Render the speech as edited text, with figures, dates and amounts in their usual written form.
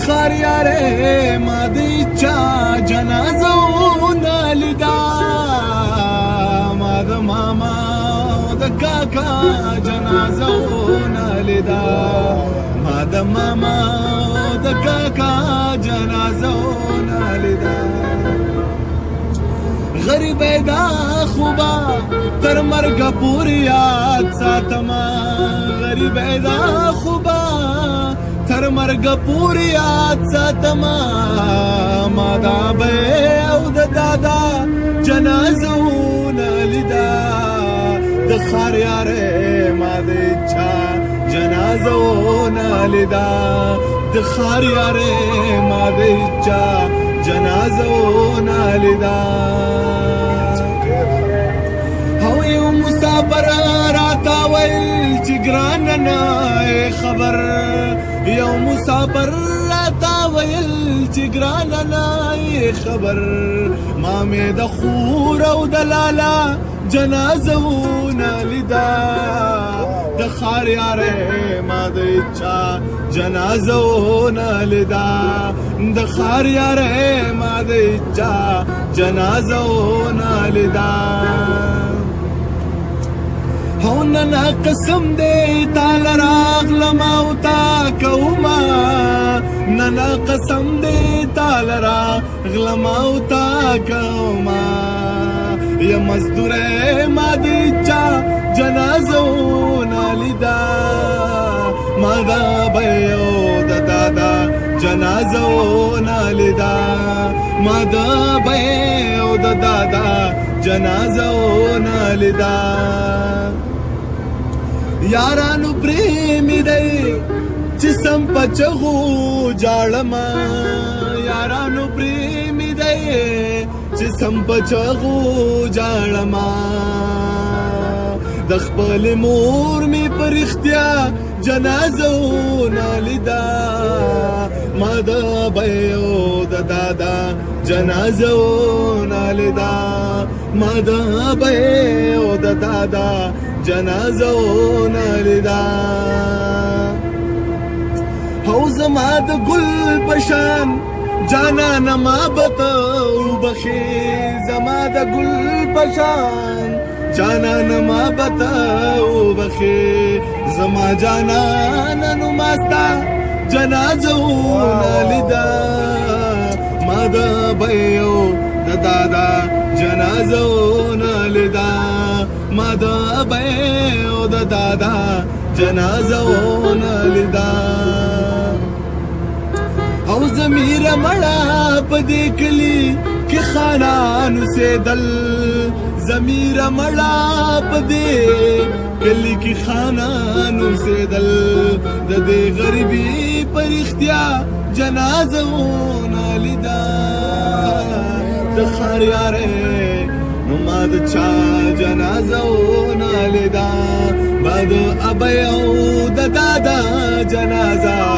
خار یاره ما د چا جنازونه لیدا ما د ماما د کاکا جنازونه لیدا ما د ماما د کاکا جنازونه لیدا غریب دا خوبا تر مرګ پورې یاد ساتما غریب دا خوبا تر مرګ پورې یاد ساتما ما دا به او د دادا جنازونه لیدا د خار یاره ما د چا جنازونه لیدا د خار یاره ما د چا جنازونه لیدا هو یو مسافر راته ویل چې ګران نه خبر یو مسافر راته ویل چې ګران نه خبر ما مې د خور او د لالا جنازونه لیدا د خار یاره ما د چا جنازونه لیدا د خار یاره ما د چا جنازونه لیدا هو نن قسم دې تعالی راغلم او تا کوما نن قسم دې تعالی راغلم او تا کوما یا مزدور ما دې چا جنازونه لیدا ما دا بیو د دادا جنازونه لیدا ما دا بیو د دادا جنازونه لیدا یارانو پریمی دی چې سم پچغو جاړما یارانو پریمی دی چې سم پچغو جاړما د خپل مور می پرختیا جنازونه لیدا ما د بیو د دادا جنازونه لیدا ما د بیو د دادا جنازونه لیدا هو زما د ګل پشان جانان ما بتو بخي زما د ګل پشان جانان ما بتو بخي زما جانان نو ماستا جنازونه لیدا ما د بیو د دادا جنازونه لیدا ما د بیو د دادا جنازونه لیدا او زمیر مړه په دې کلی کې خانان اوسېدل زمیر مړه په دې کلی کې خانان اوسېدل د دې غریبي پر اختیا جنازونه لیدا د خار یاره نو ما د چا جنازونه لیدا بعد ابیو د دادا جنازه